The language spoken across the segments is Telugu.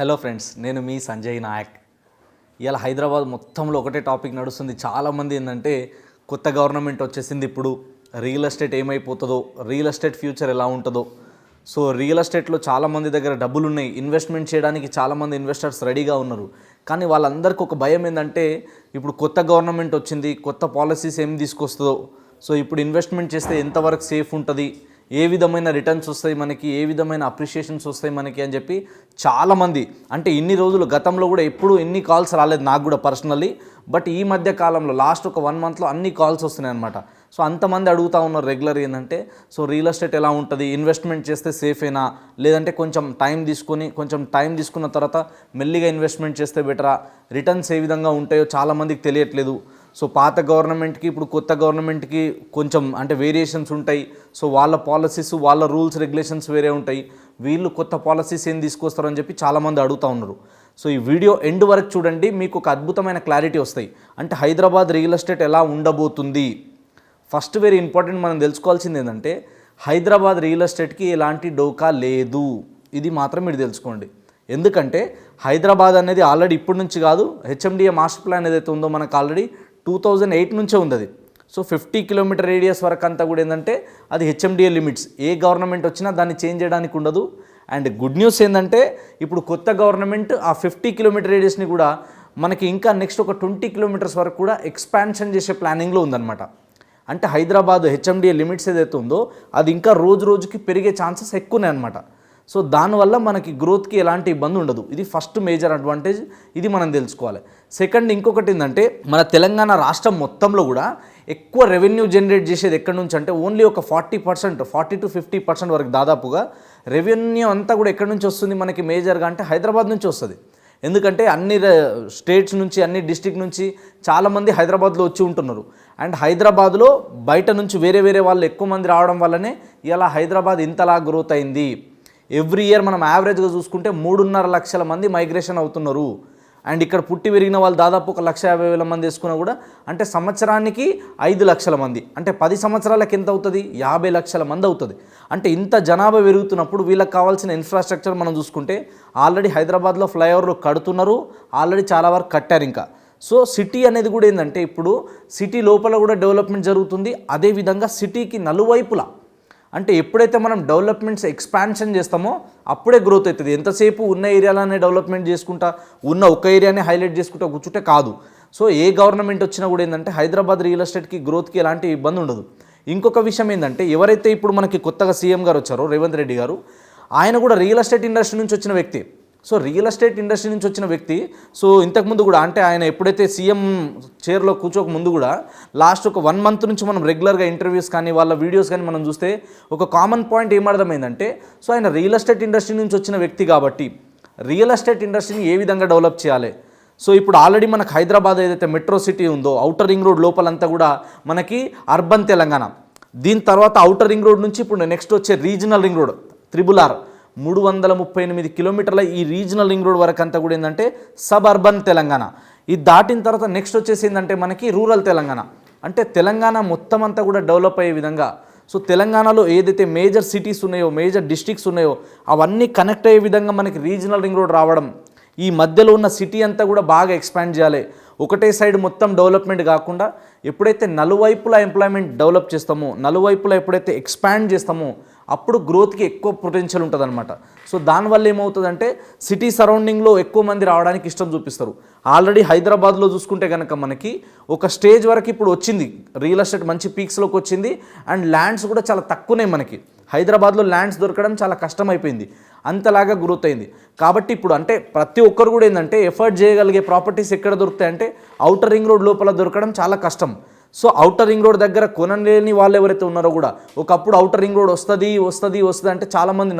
హలో ఫ్రెండ్స్, నేను మీ సంజయ్ నాయక్. ఇలా హైదరాబాద్ మొత్తంలో ఒకటే టాపిక్ నడుస్తుంది. చాలామంది ఏంటంటే కొత్త గవర్నమెంట్ వచ్చేసింది, ఇప్పుడు రియల్ ఎస్టేట్ ఏమైపోతుందో, రియల్ ఎస్టేట్ ఫ్యూచర్ ఎలా ఉంటుందో. సో రియల్ ఎస్టేట్లో చాలామంది దగ్గర డబ్బులు ఉన్నాయి, ఇన్వెస్ట్మెంట్ చేయడానికి చాలామంది ఇన్వెస్టర్స్ రెడీగా ఉన్నారు. కానీ వాళ్ళందరికీ ఒక భయం ఏంటంటే ఇప్పుడు కొత్త గవర్నమెంట్ వచ్చింది, కొత్త పాలసీస్ ఏం తీసుకొస్తుందో, సో ఇప్పుడు ఇన్వెస్ట్మెంట్ చేస్తే ఎంతవరకు సేఫ్ ఉంటుంది, ఏ విధమైన రిటర్న్స్ వస్తాయి మనకి, ఏ విధమైన అప్రిషియేషన్స్ వస్తాయి మనకి అని చెప్పి చాలామంది, అంటే ఇన్ని రోజులు గతంలో కూడా ఎప్పుడు ఎన్ని కాల్స్ రాలేదు నాకు కూడా పర్సనల్లీ, బట్ ఈ మధ్య కాలంలో లాస్ట్ ఒక 1 మంత్లో అన్ని కాల్స్ వస్తున్నాయి అనమాట. సో అంతమంది అడుగుతూ ఉన్నారు రెగ్యులర్ ఏంటంటే, సో రియల్ ఎస్టేట్ ఎలా ఉంటుంది, ఇన్వెస్ట్మెంట్ చేస్తే సేఫేనా, లేదంటే కొంచెం టైం తీసుకున్న తర్వాత మెల్లిగా ఇన్వెస్ట్మెంట్ చేస్తే బెటరా, రిటర్న్స్ ఏ విధంగా ఉంటాయో చాలామందికి తెలియట్లేదు. సో పాత గవర్నమెంట్కి ఇప్పుడు కొత్త గవర్నమెంట్కి కొంచెం అంటే వేరియేషన్స్ ఉంటాయి. సో వాళ్ళ పాలసీస్, వాళ్ళ రూల్స్ రెగ్యులేషన్స్ వేరే ఉంటాయి, వీళ్ళు కొత్త పాలసీస్ ఏం తీసుకొస్తారని చెప్పి చాలామంది అడుగుతూ ఉన్నారు. సో ఈ వీడియో ఎండ్ వరకు చూడండి, మీకు ఒక అద్భుతమైన క్లారిటీ వస్తాయి. అంటే హైదరాబాద్ రియల్ ఎస్టేట్ ఎలా ఉండబోతుంది. ఫస్ట్ వెరీ ఇంపార్టెంట్ మనం తెలుసుకోవాల్సింది ఏంటంటే, హైదరాబాద్ రియల్ ఎస్టేట్కి ఎలాంటి డోకా లేదు, ఇది మాత్రం మీరు తెలుసుకోండి. ఎందుకంటే హైదరాబాద్ అనేది ఆల్రెడీ ఇప్పటి నుంచి కాదు, హెచ్ఎండిఏ మాస్టర్ ప్లాన్ ఏదైతే ఉందో మనకు ఆల్రెడీ 2008 నుంచే ఉంది అది. సో 50 కిలోమీటర్ రేడియస్ వరకు అంతా కూడా ఏంటంటే అది హెచ్ఎండిఏ లిమిట్స్, ఏ గవర్నమెంట్ వచ్చినా దాన్ని చేంజ్ చేయడానికి ఉండదు. అండ్ గుడ్ న్యూస్ ఏంటంటే ఇప్పుడు కొత్త గవర్నమెంట్ ఆ 50 కిలోమీటర్ రేడియస్ని కూడా మనకి ఇంకా నెక్స్ట్ ఒక 20 కిలోమీటర్స్ వరకు కూడా ఎక్స్పాన్షన్ చేసే ప్లానింగ్లో ఉందన్నమాట. అంటే హైదరాబాద్ హెచ్ఎండిఏ లిమిట్స్ ఏదైతే ఉందో అది ఇంకా రోజు రోజుకి పెరిగే ఛాన్సెస్ ఎక్కువనే అనమాట. సో దానివల్ల మనకి గ్రోత్కి ఎలాంటి ఇబ్బంది ఉండదు. ఇది ఫస్ట్ మేజర్ అడ్వాంటేజ్, ఇది మనం తెలుసుకోవాలి. సెకండ్ ఇంకొకటి ఏంటంటే, మన తెలంగాణ రాష్ట్రం మొత్తంలో కూడా ఎక్కువ రెవెన్యూ జనరేట్ చేసేది ఎక్కడి నుంచి అంటే ఓన్లీ ఒక 40%, 40 to 50% వరకు దాదాపుగా రెవెన్యూ అంతా కూడా ఎక్కడి నుంచి వస్తుంది మనకి మేజర్గా అంటే హైదరాబాద్ నుంచి వస్తుంది. ఎందుకంటే అన్ని స్టేట్స్ నుంచి, అన్ని డిస్ట్రిక్ట్ నుంచి చాలామంది హైదరాబాద్లో వచ్చి ఉంటున్నారు. అండ్ హైదరాబాద్లో బయట నుంచి వేరే వేరే వాళ్ళు ఎక్కువ మంది రావడం వల్లనే ఇలా హైదరాబాద్ ఇంతలా గ్రోత్ అయింది. ఎవ్రీ ఇయర్ మనం యావరేజ్గా చూసుకుంటే 3.5 లక్షల మంది మైగ్రేషన్ అవుతున్నారు. అండ్ ఇక్కడ పుట్టి పెరిగిన వాళ్ళు దాదాపు 1,50,000 మంది వేసుకున్నా కూడా అంటే సంవత్సరానికి 5 లక్షల మంది, అంటే 10 సంవత్సరాలకి ఎంత అవుతుంది, 50 లక్షల మంది అవుతుంది. అంటే ఇంత జనాభా పెరుగుతున్నప్పుడు వీళ్ళకి కావాల్సిన ఇన్ఫ్రాస్ట్రక్చర్ మనం చూసుకుంటే ఆల్రెడీ హైదరాబాద్లో ఫ్లైఓవర్లు కడుతున్నారు, ఆల్రెడీ చాలా వరకు కట్టారు ఇంకా. సో సిటీ అనేది కూడా ఏంటంటే ఇప్పుడు సిటీ లోపల కూడా డెవలప్మెంట్ జరుగుతుంది. అదేవిధంగా సిటీకి నలువైపులా అంటే ఎప్పుడైతే మనం డెవలప్మెంట్స్ ఎక్స్పాన్షన్ చేస్తామో అప్పుడే గ్రోత్ అవుతుంది. ఎంతసేపు ఉన్న ఏరియాలోనే డెవలప్మెంట్ చేసుకుంటా, ఉన్న ఒక ఏరియానే హైలైట్ చేసుకుంటా కూర్చుంటే కాదు. సో ఏ గవర్నమెంట్ వచ్చినా కూడా ఏంటంటే హైదరాబాద్ రియల్ ఎస్టేట్కి గ్రోత్కి ఎలాంటి ఇబ్బంది ఉండదు. ఇంకొక విషయం ఏంటంటే, ఎవరైతే ఇప్పుడు మనకి కొత్తగా సీఎం గారు వచ్చారో రేవంత్ రెడ్డి గారు, ఆయన కూడా రియల్ ఎస్టేట్ ఇండస్ట్రీ నుంచి వచ్చిన వ్యక్తి. సో రియల్ ఎస్టేట్ ఇండస్ట్రీ నుంచి వచ్చిన వ్యక్తి, సో ఇంతకుముందు కూడా అంటే ఆయన ఎప్పుడైతే సీఎం చైర్లో కూర్చోక ముందు కూడా లాస్ట్ ఒక 1 మంత్ నుంచి మనం రెగ్యులర్గా ఇంటర్వ్యూస్ కానీ వాళ్ళ వీడియోస్ కానీ మనం చూస్తే ఒక కామన్ పాయింట్ ఏమర్థమైందంటే, సో ఆయన రియల్ ఎస్టేట్ ఇండస్ట్రీ నుంచి వచ్చిన వ్యక్తి కాబట్టి రియల్ ఎస్టేట్ ఇండస్ట్రీని ఏ విధంగా డెవలప్ చేయాలి. సో ఇప్పుడు ఆల్రెడీ మనకు హైదరాబాద్ ఏదైతే మెట్రో సిటీ ఉందో, ఔటర్ రింగ్ రోడ్ లోపలంతా కూడా మనకి అర్బన్ తెలంగాణ, దీని తర్వాత ఔటర్ రింగ్ రోడ్ నుంచి ఇప్పుడు నెక్స్ట్ వచ్చే రీజనల్ రింగ్ రోడ్ RRR 338 కిలోమీటర్ల ఈ రీజనల్ రింగ్ రోడ్ వరకు అంతా కూడా ఏంటంటే సబ్ అర్బన్ తెలంగాణ. ఇది దాటిన తర్వాత నెక్స్ట్ వచ్చేసి ఏంటంటే మనకి రూరల్ తెలంగాణ, అంటే తెలంగాణ మొత్తం అంతా కూడా డెవలప్ అయ్యే విధంగా. సో తెలంగాణలో ఏదైతే మేజర్ సిటీస్ ఉన్నాయో, మేజర్ డిస్ట్రిక్ట్స్ ఉన్నాయో అవన్నీ కనెక్ట్ అయ్యే విధంగా మనకి రీజనల్ రింగ్ రోడ్ రావడం, ఈ మధ్యలో ఉన్న సిటీ అంతా కూడా బాగా ఎక్స్పాండ్ చేయాలి. ఒకటే సైడ్ మొత్తం డెవలప్మెంట్ కాకుండా ఎప్పుడైతే నలువైపులా ఎంప్లాయ్మెంట్ డెవలప్ చేస్తామో, నలువైపులా ఎప్పుడైతే ఎక్స్పాండ్ చేస్తామో అప్పుడు గ్రోత్కి ఎక్కువ పొటెన్షియల్ ఉంటుంది అనమాట. సో దానివల్ల ఏమవుతుందంటే సిటీ సరౌండింగ్లో ఎక్కువ మంది రావడానికి ఇష్టం చూపిస్తారు. ఆల్రెడీ హైదరాబాద్లో చూసుకుంటే కనుక మనకి ఒక స్టేజ్ వరకు ఇప్పుడు వచ్చింది, రియల్ ఎస్టేట్ మంచి పీక్స్లోకి వచ్చింది. అండ్ ల్యాండ్స్ కూడా చాలా తక్కువనే మనకి హైదరాబాద్లో ల్యాండ్స్ దొరకడం చాలా కష్టమైపోయింది, అంతలాగా గ్రోత్ అయింది. కాబట్టి ఇప్పుడు అంటే ప్రతి ఒక్కరు కూడా ఏంటంటే ఎఫర్ట్ చేయగలిగే ప్రాపర్టీస్ ఎక్కడ దొరుకుతాయి అంటే ఔటర్ రింగ్ రోడ్ లోపల దొరకడం చాలా కష్టం. సో ఔటర్ రింగ్ రోడ్ దగ్గర కొనలేని వాళ్ళు ఎవరైతే ఉన్నారో కూడా, ఒకప్పుడు ఔటర్ రింగ్ రోడ్ వస్తుంది అంటే చాలామంది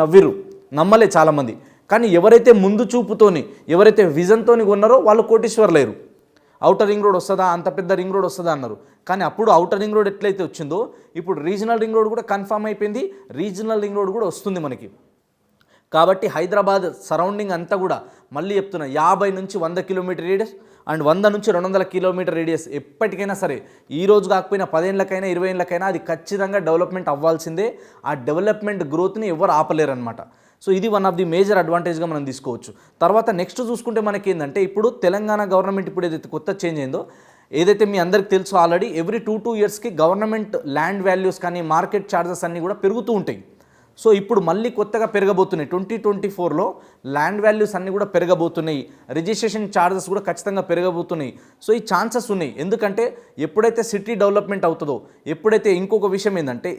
నమ్మలే చాలామంది. కానీ ఎవరైతే ముందు చూపుతోని, ఎవరైతే విజన్తోని కొన్నారో వాళ్ళు కోటీశ్వర్లేరు. ఔటర్ రింగ్ రోడ్ వస్తుందా, అంత పెద్ద రింగ్ రోడ్ వస్తుందా అన్నారు. కానీ అప్పుడు ఔటర్ రింగ్ రోడ్ ఎట్లయితే వచ్చిందో ఇప్పుడు రీజనల్ రింగ్ రోడ్ కూడా కన్ఫర్మ్ అయిపోయింది, రీజనల్ రింగ్ రోడ్ కూడా వస్తుంది మనకి. కాబట్టి హైదరాబాద్ సరౌండింగ్ అంతా కూడా మళ్ళీ చెప్తున్నా 50 నుంచి 100 కిలోమీటర్ రేడియస్ అండ్ 100 నుంచి 200 కిలోమీటర్ రేడియస్ ఎప్పటికైనా సరే, ఈ రోజు కాకపోయినా 10 ఏళ్ళకైనా 20 ఏళ్ళకైనా అది ఖచ్చితంగా డెవలప్మెంట్ అవ్వాల్సిందే. ఆ డెవలప్మెంట్ గ్రోత్ని ఎవరు ఆపలేరు అనమాట. సో ఇది వన్ ఆఫ్ ది మేజర్ అడ్వాంటేజ్గా మనం తీసుకోవచ్చు. తర్వాత నెక్స్ట్ చూసుకుంటే మనకి ఏంటంటే ఇప్పుడు తెలంగాణ గవర్నమెంట్ ఇప్పుడు ఏదైతే కొత్త చేంజ్ అయిందో, ఏదైతే మీ అందరికి తెలుసు ఆల్రెడీ ఎవ్రీ 2 yearsకి గవర్నమెంట్ ల్యాండ్ వాల్యూస్ కానీ మార్కెట్ ఛార్జెస్ అన్నీ కూడా పెరుగుతూ ఉంటాయి. సో ఇప్పుడు మళ్ళీ కొత్తగా పెరగబోతున్నాయి. 2024లో ల్యాండ్ వాల్యూస్ అన్నీ కూడా పెరగబోతున్నాయి, రిజిస్ట్రేషన్ ఛార్జెస్ కూడా ఖచ్చితంగా పెరగబోతున్నాయి. సో ఈ ఛాన్సెస్ ఉన్నాయి. ఎందుకంటే ఎప్పుడైతే సిటీ డెవలప్మెంట్ అవుతుందో, ఎప్పుడైతే ఇంకొక విషయం ఏంటంటే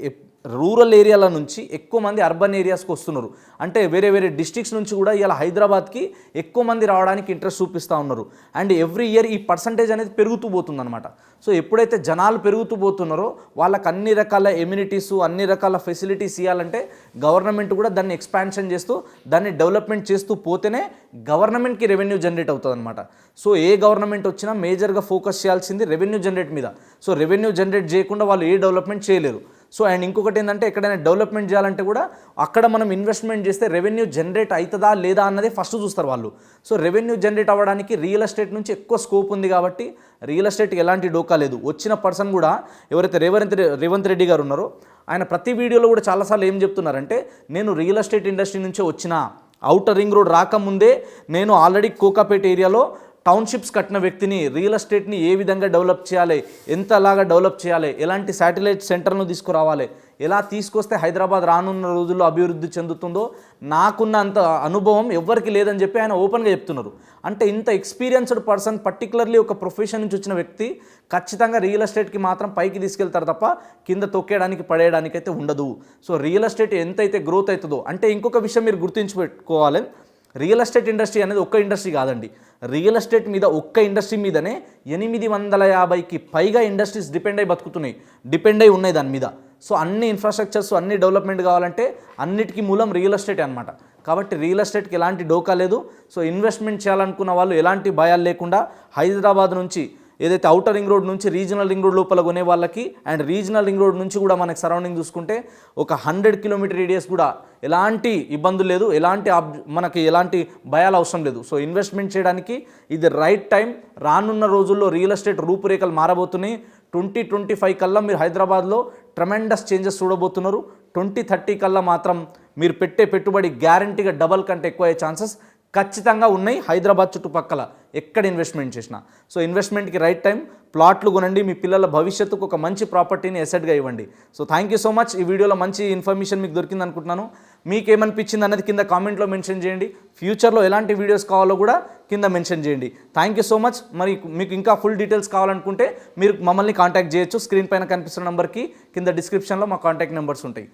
రూరల్ ఏరియాల నుంచి ఎక్కువ మంది అర్బన్ ఏరియాస్కి వస్తున్నారు. అంటే వేరే వేరే డిస్ట్రిక్ట్స్ నుంచి కూడా ఇలా హైదరాబాద్కి ఎక్కువ మంది రావడానికి ఇంట్రెస్ట్ చూపిస్తూ ఉన్నారు. అండ్ ఎవ్రీ ఇయర్ ఈ పర్సంటేజ్ అనేది పెరుగుతూ పోతుంది అనమాట. సో ఎప్పుడైతే జనాలు పెరుగుతూ పోతున్నారో వాళ్ళకి అన్ని రకాల ఎమ్యూనిటీస్, అన్ని రకాల ఫెసిలిటీస్ ఇవ్వాలంటే గవర్నమెంట్ కూడా దాన్ని ఎక్స్పాన్షన్ చేస్తూ దాన్ని డెవలప్మెంట్ చేస్తూ పోతేనే గవర్నమెంట్కి రెవెన్యూ జనరేట్ అవుతుంది అనమాట. సో ఏ గవర్నమెంట్ వచ్చినా మేజర్గా ఫోకస్ చేయాల్సింది రెవెన్యూ జనరేట్ మీద. సో రెవెన్యూ జనరేట్ చేయకుండా వాళ్ళు ఏ డెవలప్మెంట్ చేయలేరు. సో అండ్ ఇంకొకటి ఏంటంటే ఎక్కడైనా డెవలప్మెంట్ చేయాలంటే కూడా అక్కడ మనం ఇన్వెస్ట్మెంట్ చేస్తే రెవెన్యూ జనరేట్ అవుతుందా లేదా అన్నది ఫస్ట్ చూస్తారు వాళ్ళు. సో రెవెన్యూ జనరేట్ అవ్వడానికి రియల్ ఎస్టేట్ నుంచి ఎక్కువ స్కోప్ ఉంది కాబట్టి రియల్ ఎస్టేట్కి ఎలాంటి డోకా లేదు. వచ్చిన పర్సన్ కూడా ఎవరైతే రేవంత్ రెడ్డి గారు ఉన్నారో ఆయన ప్రతి వీడియోలో కూడా చాలాసార్లు ఏం చెప్తున్నారంటే, నేను రియల్ ఎస్టేట్ ఇండస్ట్రీ నుంచే వచ్చిన, ఔటర్ రింగ్ రోడ్ రాకముందే నేను ఆల్రెడీ కోకాపేట ఏరియాలో టౌన్షిప్స్ కట్టిన వ్యక్తిని, రియల్ ఎస్టేట్ని ఏ విధంగా డెవలప్ చేయాలి, ఎంతలాగా డెవలప్ చేయాలి, ఎలాంటి శాటిలైట్ సెంటర్ను తీసుకురావాలి, ఎలా తీసుకొస్తే హైదరాబాద్ రానున్న రోజుల్లో అభివృద్ధి చెందుతుందో నాకున్న అంత అనుభవం ఎవరికి లేదని చెప్పి ఆయన ఓపెన్గా చెప్తున్నారు. అంటే ఇంత ఎక్స్పీరియన్స్డ్ పర్సన్, పర్టికులర్లీ ఒక ప్రొఫెషన్ నుంచి వచ్చిన వ్యక్తి ఖచ్చితంగా రియల్ ఎస్టేట్కి మాత్రం పైకి తీసుకెళ్తారు తప్ప కింద తొక్కేయడానికి పడేయడానికి అయితే ఉండదు. సో రియల్ ఎస్టేట్ ఎంతైతే గ్రోత్ అవుతుందో, అంటే ఇంకొక విషయం మీరు గుర్తుంచుపెట్టుకోవాలి, రియల్ ఎస్టేట్ ఇండస్ట్రీ అనేది ఒక్క ఇండస్ట్రీ కాదండి. రియల్ ఎస్టేట్ మీద ఒక్క ఇండస్ట్రీ మీదనే 850కి పైగా ఇండస్ట్రీస్ డిపెండ్ అయి ఉన్నాయి దాని మీద. సో అన్ని ఇన్ఫ్రాస్ట్రక్చర్స్, అన్ని డెవలప్మెంట్ కావాలంటే అన్నిటికీ మూలం రియల్ ఎస్టేట్ అనమాట. కాబట్టి రియల్ ఎస్టేట్కి ఎలాంటి డోకా లేదు. సో ఇన్వెస్ట్మెంట్ చేయాలనుకున్న వాళ్ళు ఎలాంటి భయాలు లేకుండా హైదరాబాద్ నుంచి ఏదైతే ఔటర్ రింగ్ రోడ్ నుంచి రీజనల్ రింగ్ రోడ్ లోపల కొనే వాళ్ళకి, అండ్ రీజనల్ రింగ్ రోడ్ నుంచి కూడా మనకి సరౌండింగ్ చూసుకుంటే ఒక 100 కిలోమీటర్ రేడియస్ కూడా ఎలాంటి ఇబ్బందులు లేదు, మనకి ఎలాంటి భయాలు అవసరం లేదు. సో ఇన్వెస్ట్మెంట్ చేయడానికి ఇది రైట్ టైం. రానున్న రోజుల్లో రియల్ ఎస్టేట్ రూపురేఖలు మారబోతున్నాయి. 2025 కల్లా మీరు హైదరాబాద్లో ట్రెమెండస్ చేంజెస్ చూడబోతున్నారు. 2030 కల్లా మాత్రం మీరు పెట్టే పెట్టుబడి గ్యారంటీగా డబల్ కంటే ఎక్కువ అయ్యే ఛాన్సెస్ ఖచ్చితంగా ఉన్నాయి హైదరాబాద్ చుట్టుపక్కల ఎక్కడ ఇన్వెస్ట్మెంట్ చేసినా. సో ఇన్వెస్ట్మెంట్కి రైట్ టైం. ప్లాట్లు కొనండి, మీ పిల్లల భవిష్యత్తుకు ఒక మంచి ప్రాపర్టీని ఎసెట్గా ఇవ్వండి. So thank you so much. ఈ వీడియోలో మంచి ఇన్ఫర్మేషన్ మీకు దొరికింది అనుకుంటున్నాను. మీకేమనిపించింది అన్నది కింద కామెంట్లో మెన్షన్ చేయండి. ఫ్యూచర్లో ఎలాంటి వీడియోస్ కావాలో కూడా కింద మెన్షన్ చేయండి. Thank you so much. మరి మీకు ఇంకా ఫుల్ డీటెయిల్స్ కావాలనుకుంటే మీరు మమ్మల్ని కాంటాక్ట్ చేయొచ్చు. స్క్రీన్ పైన కనిపిస్తున్న నెంబర్కి కింద డిస్క్రిప్షన్లో మా కాంటాక్ట్ నెంబర్స్ ఉంటాయి.